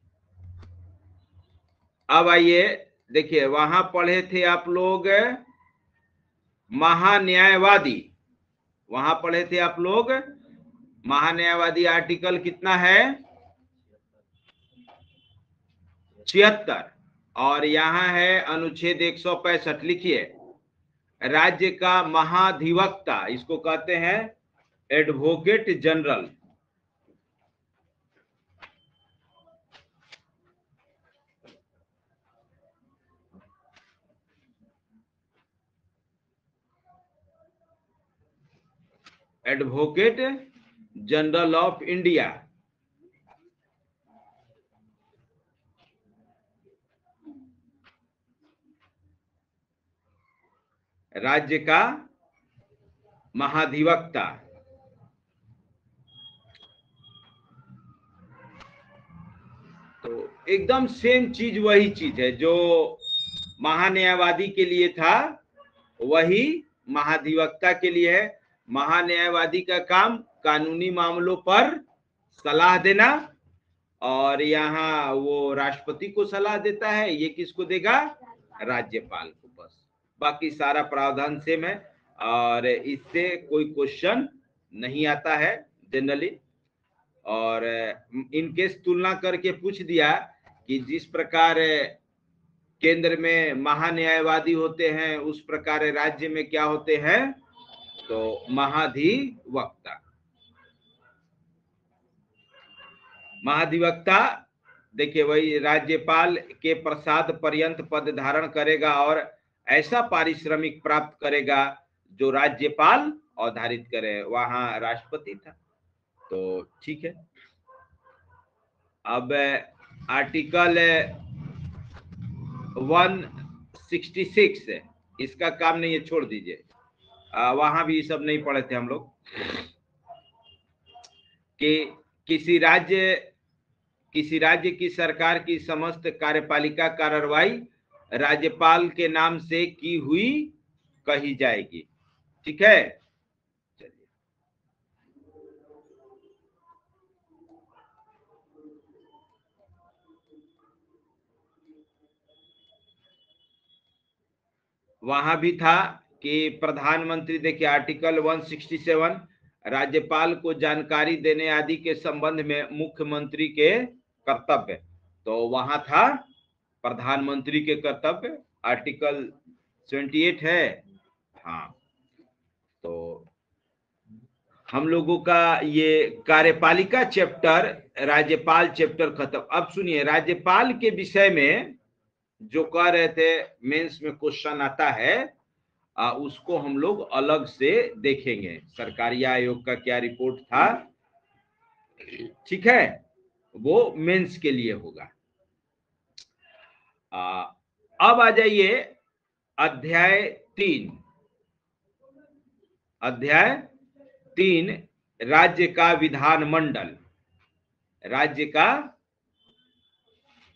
अब आइए देखिए, वहां पढ़े थे आप लोग महान्यायवादी, वहां पढ़े थे आप लोग महान्यायवादी। आर्टिकल कितना है? 76। और यहाँ है अनुच्छेद 165। लिखिए, राज्य का महाधिवक्ता, इसको कहते हैं advocate general. Advocate general of India. राज्य का महाधिवक्ता। तो एकदम सेम चीज, वही चीज है जो महान्यायवादी के लिए था, वही महाधिवक्ता के लिए है। महान्यायवादी का काम कानूनी मामलों पर सलाह देना, और यहाँ वो राष्ट्रपति को सलाह देता है। ये किसको देगा? राज्यपाल को। बस बाकी सारा प्रावधान सेम है, और इससे कोई क्वेश्चन नहीं आता है जनरली। और इन केस तुलना करके पूछ दिया कि जिस प्रकार केंद्र में महान्यायवादी होते हैं उस प्रकार राज्य में क्या होते हैं? तो महाधिवक्ता। महाधिवक्ता देखिए, वही राज्यपाल के प्रसाद पर्यंत पद धारण करेगा और ऐसा पारिश्रमिक प्राप्त करेगा जो राज्यपाल अवधारित करे। वहां राष्ट्रपति था। तो ठीक है। अब आर्टिकल 166, इसका काम नहीं है, छोड़ दीजिए। वहां भी सब नहीं पढ़े थे हम लोग कि किसी राज्य की सरकार की समस्त कार्यपालिका कार्रवाई राज्यपाल के नाम से की हुई कही जाएगी। ठीक है। चलिए, वहां भी था कि प्रधानमंत्री, देखिए आर्टिकल 167, राज्यपाल को जानकारी देने आदि के संबंध में मुख्यमंत्री के कर्तव्य। तो वहां था प्रधानमंत्री के कर्तव्य। आर्टिकल 78 है। हाँ, तो हम लोगों का ये कार्यपालिका चैप्टर, राज्यपाल चैप्टर खत्म। अब सुनिए, राज्यपाल के विषय में जो कह रहे थे मेंस में क्वेश्चन आता है, उसको हम लोग अलग से देखेंगे। सरकारी आयोग का क्या रिपोर्ट था, ठीक है, वो मेंस के लिए होगा। अब आ जाइए अध्याय 3। अध्याय 3, राज्य का विधानमंडल। राज्य का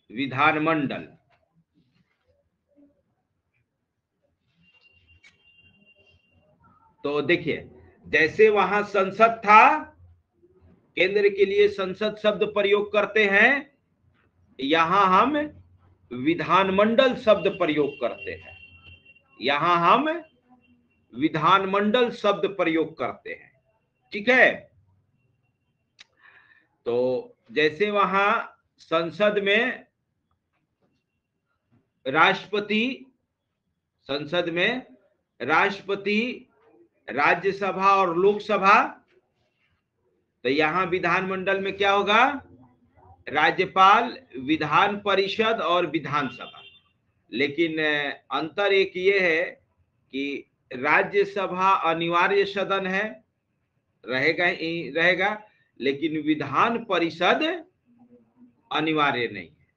विधानमंडल। तो देखिए, जैसे वहां संसद था, केंद्र के लिए संसद शब्द प्रयोग करते हैं, यहां हम विधानमंडल शब्द प्रयोग करते हैं। यहां हम विधानमंडल शब्द प्रयोग करते हैं। ठीक है। तो जैसे वहां संसद में राष्ट्रपति, संसद में राष्ट्रपति, राज्यसभा और लोकसभा, तो यहां विधानमंडल में क्या होगा? राज्यपाल, विधान परिषद और विधानसभा। लेकिन अंतर एक ये है कि राज्यसभा अनिवार्य सदन है, रहेगा ही रहेगा, लेकिन विधान परिषद अनिवार्य नहीं है।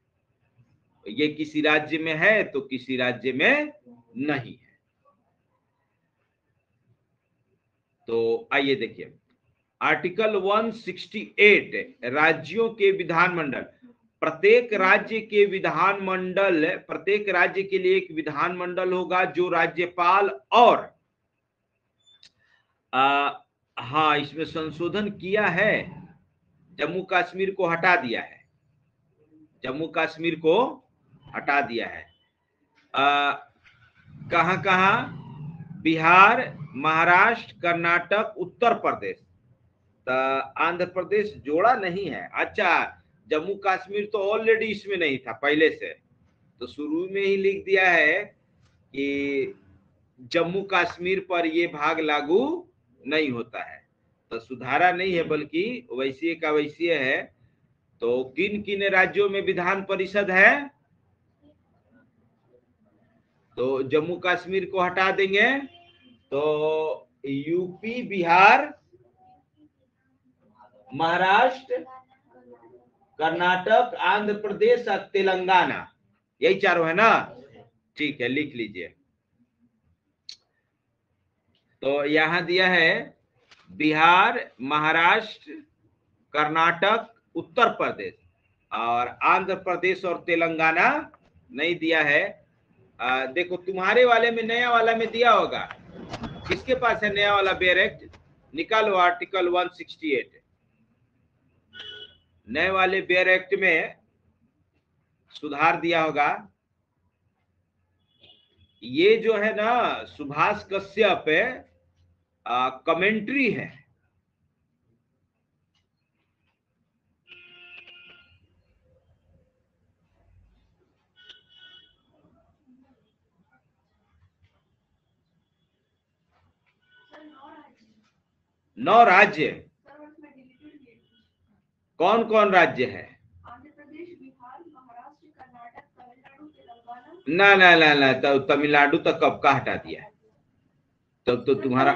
ये किसी राज्य में है तो किसी राज्य में नहीं है। तो आइए देखिए, आर्टिकल 168, राज्यों के विधानमंडल। प्रत्येक राज्य के विधानमंडल, प्रत्येक राज्य के लिए एक विधानमंडल होगा जो राज्यपाल और हाँ, इसमें संशोधन किया है, जम्मू कश्मीर को हटा दिया है, जम्मू कश्मीर को हटा दिया है। कहां कहां? बिहार, महाराष्ट्र, कर्नाटक, उत्तर प्रदेश। आंध्र प्रदेश जोड़ा नहीं है। अच्छा, जम्मू कश्मीर तो ऑलरेडी इसमें नहीं था पहले से, तो शुरू में ही लिख दिया है कि जम्मू कश्मीर पर यह भाग लागू नहीं होता है। तो सुधारा नहीं है, बल्कि वैसे का वैसे है। तो किन किन राज्यों में विधान परिषद है? तो जम्मू कश्मीर को हटा देंगे, तो यूपी, बिहार, महाराष्ट्र, कर्नाटक, आंध्र प्रदेश और तेलंगाना, यही चारों है ना? ठीक है, लिख लीजिए। तो यहां दिया है बिहार, महाराष्ट्र, कर्नाटक, उत्तर प्रदेश, और आंध्र प्रदेश और तेलंगाना नहीं दिया है। देखो तुम्हारे वाले में, नया वाला में दिया होगा। किसके पास है नया वाला बेयर एक्ट? निकालो आर्टिकल 168। नए वाले बेयर एक्ट में सुधार दिया होगा। ये जो है ना, सुभाष कश्यप कमेंट्री है। नौ राज्य। कौन कौन राज्य है? ना ना ना ना, तो तमिलनाडु तो कब का हटा दिया है। तो तुम्हारा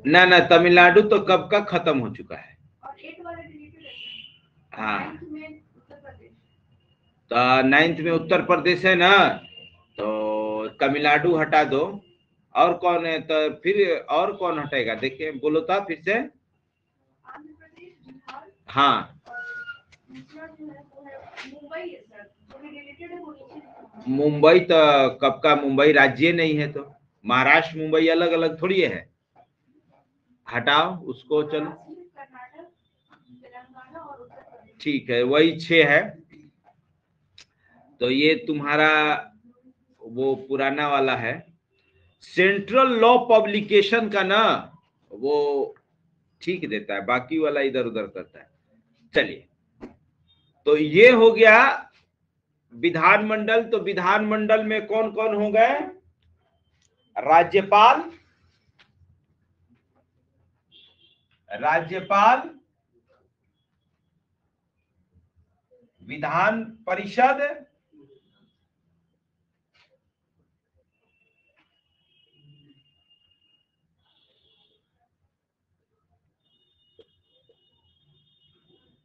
ना ना, तमिलनाडु तो कब का खत्म हो चुका है। हाँ, तो 9th में उत्तर प्रदेश है ना, तो तमिलनाडु हटा दो। और कौन है? तो फिर और कौन हटेगा? देखिए, बोलो तो फिर से। हाँ, मुंबई तो कब का, मुंबई राज्य नहीं है, तो महाराष्ट्र मुंबई अलग अलग थोड़ी है। हटाओ उसको, चलो ठीक है, वही 6 है। तो ये तुम्हारा वो पुराना वाला है। सेंट्रल लॉ पब्लिकेशन का ना, वो ठीक देता है, बाकी वाला इधर उधर करता है। चलिए, तो ये हो गया विधानमंडल। तो विधानमंडल में कौन कौन हो गए? राज्यपाल, राज्यपाल, विधान परिषद,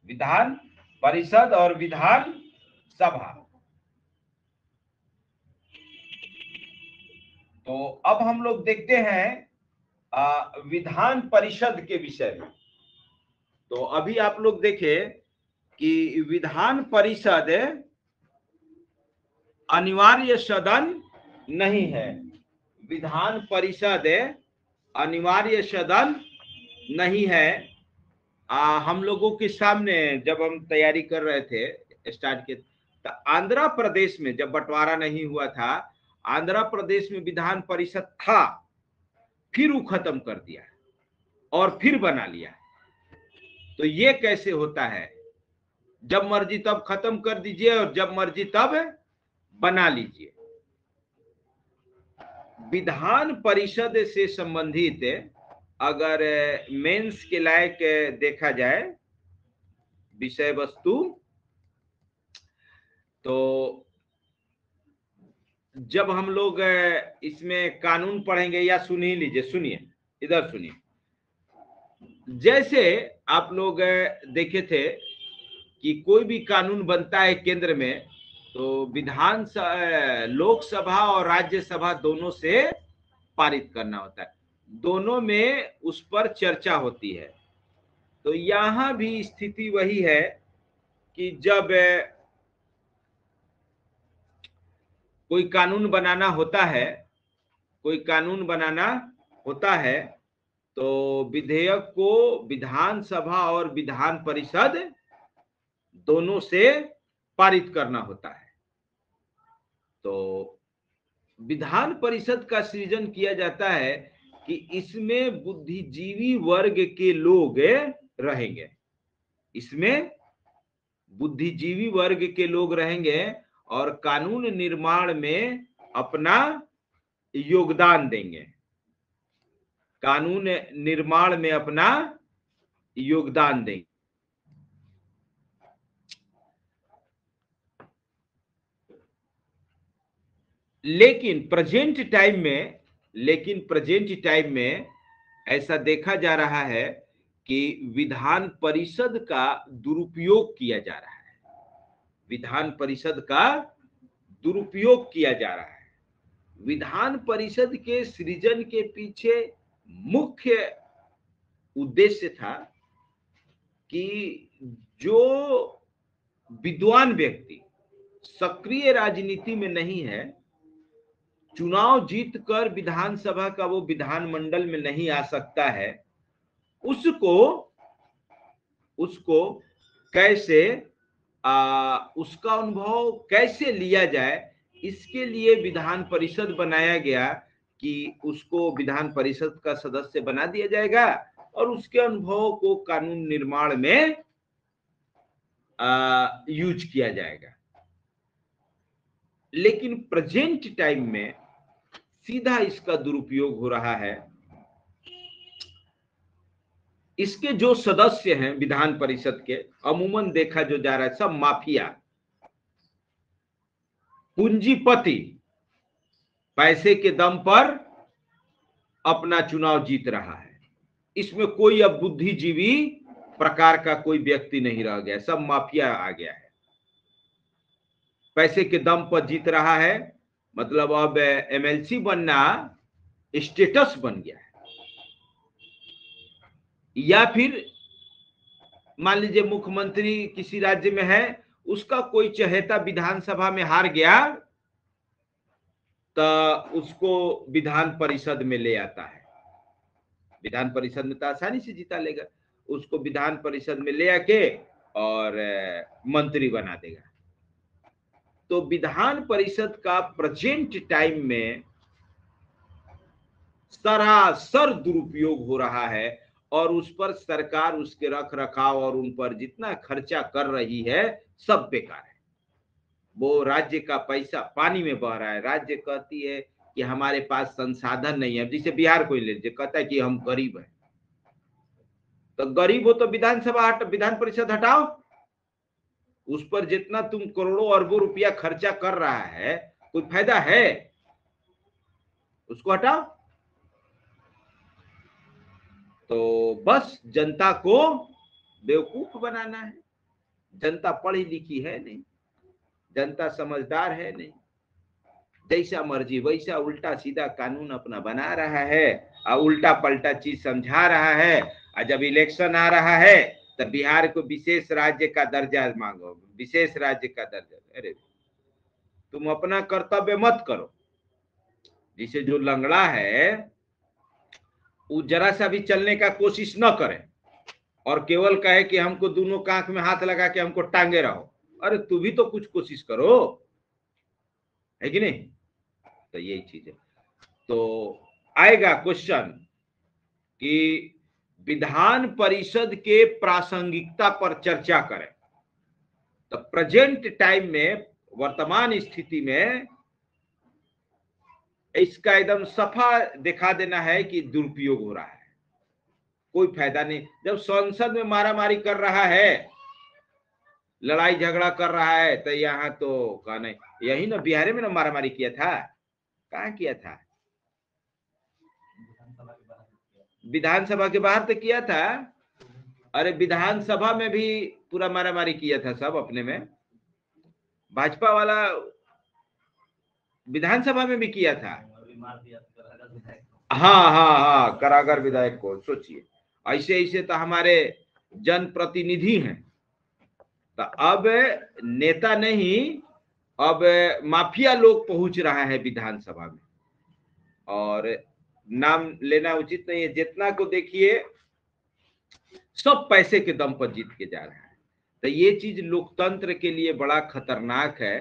विधान परिषद और विधान सभा। तो अब हम लोग देखते हैं विधान परिषद के विषय में। तो अभी आप लोग देखें कि विधान परिषद अनिवार्य सदन नहीं है। विधान परिषद अनिवार्य सदन नहीं है। हम लोगों के सामने जब हम तैयारी कर रहे थे स्टार्ट के, तो आंध्र प्रदेश में जब बंटवारा नहीं हुआ था, आंध्र प्रदेश में विधान परिषद था, फिर वो खत्म कर दिया और फिर बना लिया। तो ये कैसे होता है? जब मर्जी तब खत्म कर दीजिए और जब मर्जी तब बना लीजिए। विधान परिषद से संबंधित अगर मेंस के लायक देखा जाए विषय वस्तु, तो जब हम लोग इसमें कानून पढ़ेंगे, या सुन ही लीजिए, सुनिए, इधर सुनिए। जैसे आप लोग देखे थे कि कोई भी कानून बनता है केंद्र में, तो लोकसभा और राज्यसभा दोनों से पारित करना होता है, दोनों में उस पर चर्चा होती है। तो यहां भी स्थिति वही है कि जब कोई कानून बनाना होता है तो विधेयक को विधानसभा और विधान परिषद दोनों से पारित करना होता है। तो विधान परिषद का सृजन किया जाता है कि इसमें बुद्धिजीवी वर्ग के लोग रहेंगे, इसमें बुद्धिजीवी वर्ग के लोग रहेंगे और कानून निर्माण में अपना योगदान देंगे, कानून निर्माण में अपना योगदान देंगे। लेकिन प्रेजेंट टाइम में ऐसा देखा जा रहा है कि विधान परिषद का दुरुपयोग किया जा रहा है, विधान परिषद का दुरुपयोग किया जा रहा है। विधान परिषद के सृजन के पीछे मुख्य उद्देश्य था कि जो विद्वान व्यक्ति सक्रिय राजनीति में नहीं है, चुनाव जीत कर विधानसभा का वो विधानमंडल में नहीं आ सकता है, उसको कैसे उसका अनुभव कैसे लिया जाए, इसके लिए विधान परिषद बनाया गया कि उसको विधान परिषद का सदस्य बना दिया जाएगा और उसके अनुभव को कानून निर्माण में यूज किया जाएगा। लेकिन प्रेजेंट टाइम में सीधा इसका दुरुपयोग हो रहा है। इसके जो सदस्य हैं विधान परिषद के, अमूमन देखा जो जा रहा है सब माफिया, पूंजीपति, पैसे के दम पर अपना चुनाव जीत रहा है। इसमें कोई अब बुद्धिजीवी प्रकार का कोई व्यक्ति नहीं रह गया, सब माफिया आ गया है, पैसे के दम पर जीत रहा है। मतलब अब एमएलसी बनना स्टेटस बन गया है। या फिर मान लीजिए मुख्यमंत्री किसी राज्य में है, उसका कोई चहेता विधानसभा में हार गया तो उसको विधान परिषद में ले आता है, विधान परिषद में तो आसानी से जीता लेगा, उसको विधान परिषद में ले आके और मंत्री बना देगा। तो विधान परिषद का प्रेजेंट टाइम में सरासर दुरुपयोग हो रहा है और उस पर सरकार, उसके रख रखाव और उन पर जितना खर्चा कर रही है सब बेकार है। वो राज्य का पैसा पानी में बह रहा है। राज्य कहती है कि हमारे पास संसाधन नहीं है। जैसे बिहार को ले लीजिए, कहता है कि हम गरीब हैं, तो गरीब हो तो विधान परिषद हटाओ, उस पर जितना तुम करोड़ों अरबों रुपया खर्चा कर रहा है कोई फायदा है? उसको हटाओ। तो बस जनता को बेवकूफ बनाना है। जनता पढ़ी लिखी है नहीं, जनता समझदार है नहीं, जैसा मर्जी वैसा उल्टा सीधा कानून अपना बना रहा है और उल्टा पलटा चीज समझा रहा है। और जब इलेक्शन आ रहा है तो बिहार को विशेष राज्य का दर्जा मांगो, विशेष राज्य का दर्जा। अरे तुम अपना कर्तव्य मत करो। जिसे जो लंगड़ा है वो जरा सा भी चलने का कोशिश न करे और केवल कहे कि हमको दोनों कांख में हाथ लगा के हमको टांगे रहो। अरे तू भी तो कुछ कोशिश करो, है कि नहीं? तो यही चीज है। तो आएगा क्वेश्चन कि विधान परिषद के प्रासंगिकता पर चर्चा करें। तो प्रेजेंट टाइम में, वर्तमान स्थिति में इसका एकदम सफा दिखा देना है कि दुरुपयोग हो रहा है, कोई फायदा नहीं। जब संसद में मारामारी कर रहा है, लड़ाई झगड़ा कर रहा है, तो यहाँ तो कहा नहीं, यही ना बिहार में ना मारामारी किया था, कहाँ किया था? विधानसभा के बाहर तो किया था। अरे विधानसभा में भी पूरा मारामारी किया था सब अपने में, भाजपा वाला विधानसभा में भी किया था। हाँ हाँ हाँ, करागर विधायक को सोचिए। ऐसे ऐसे तो हमारे जनप्रतिनिधि हैं। तो अब नेता नहीं, अब माफिया लोग पहुंच रहा है विधानसभा में, और नाम लेना उचित नहीं है। जितना को देखिए सब पैसे के दम पर जीत के जा रहा है। तो ये चीज लोकतंत्र के लिए बड़ा खतरनाक है।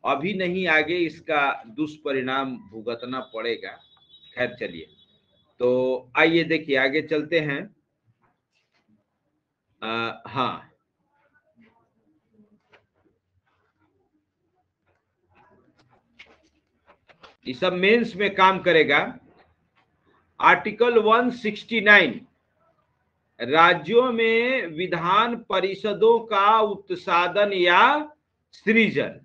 अभी नहीं, आगे इसका दुष्परिणाम भुगतना पड़ेगा। खैर चलिए, तो आइए देखिए आगे चलते हैं। हाँ, ये सब मेंस में काम करेगा। आर्टिकल 169, राज्यों में विधान परिषदों का उत्सादन या सृजन।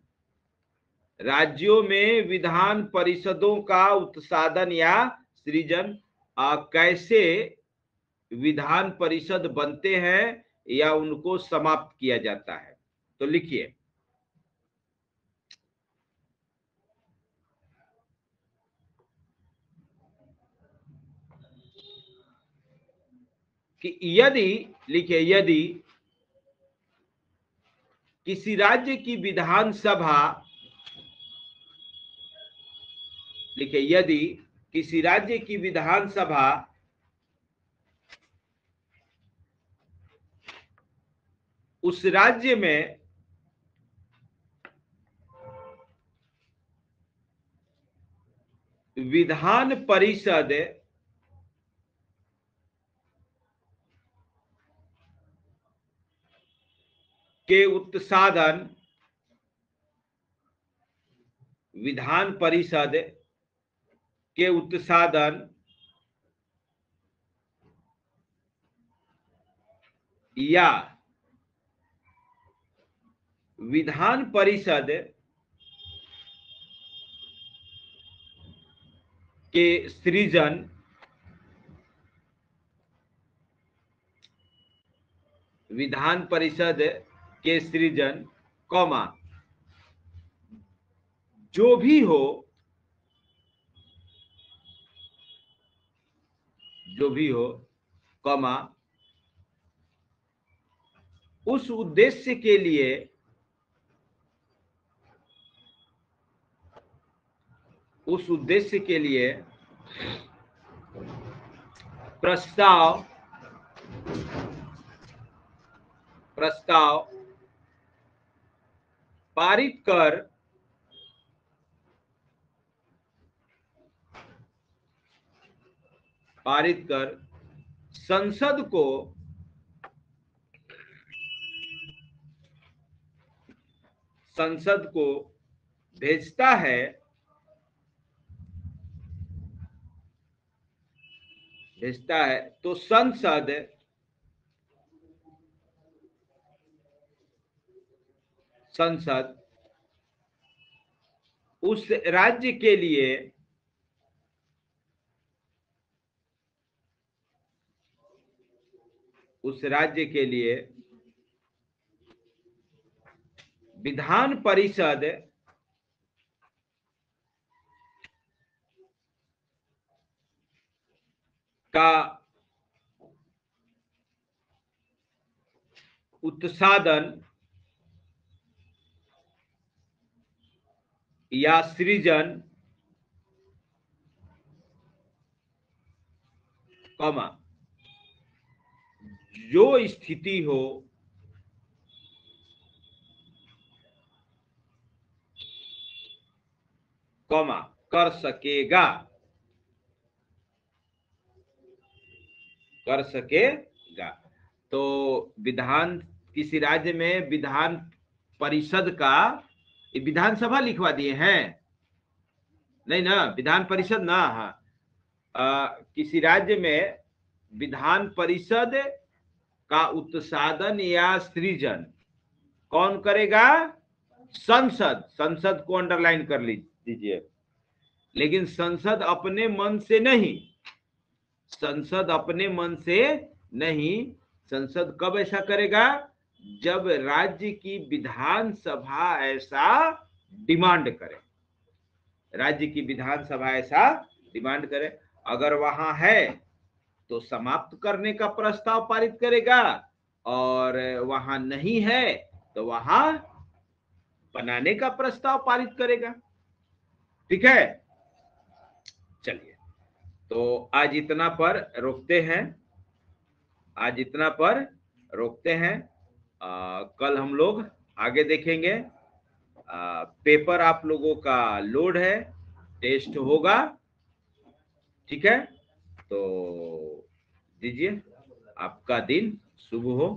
राज्यों में विधान परिषदों का उत्सादन या सृजन। कैसे विधान परिषद बनते हैं या उनको समाप्त किया जाता है। तो लिखिए कि यदि किसी राज्य की विधानसभा, लिखिए यदि किसी राज्य की विधानसभा उस राज्य में विधान परिषद के उत्सादन, विधान परिषद के उत्सादन या विधान परिषद के सृजन, विधान परिषद के सृजन, कौमा, जो भी हो कौमा, उस उद्देश्य के लिए प्रस्ताव पारित कर संसद को भेजता है, तो संसद उस राज्य के लिए विधान परिषद का उत्सादन या सृजन, कौमा, जो स्थिति हो कौमा कर सकेगा, तो विधान, किसी राज्य में विधान परिषद का, विधानसभा लिखवा दिए हैं, नहीं ना, विधान परिषद ना, हाँ, किसी राज्य में विधान परिषद का उत्सादन या सृजन कौन करेगा? संसद को अंडरलाइन कर लीजिए। लेकिन संसद अपने मन से नहीं, संसद कब ऐसा करेगा? जब राज्य की विधानसभा ऐसा डिमांड करे, अगर वहां है तो समाप्त करने का प्रस्ताव पारित करेगा, और वहां नहीं है तो वहां बनाने का प्रस्ताव पारित करेगा। ठीक है, चलिए, तो आज इतना पर रोकते हैं, आज इतना पर रोकते हैं। कल हम लोग आगे देखेंगे। पेपर आप लोगों का लोड है, टेस्ट होगा। ठीक है, तो दीजिए, आपका दिन शुभ हो।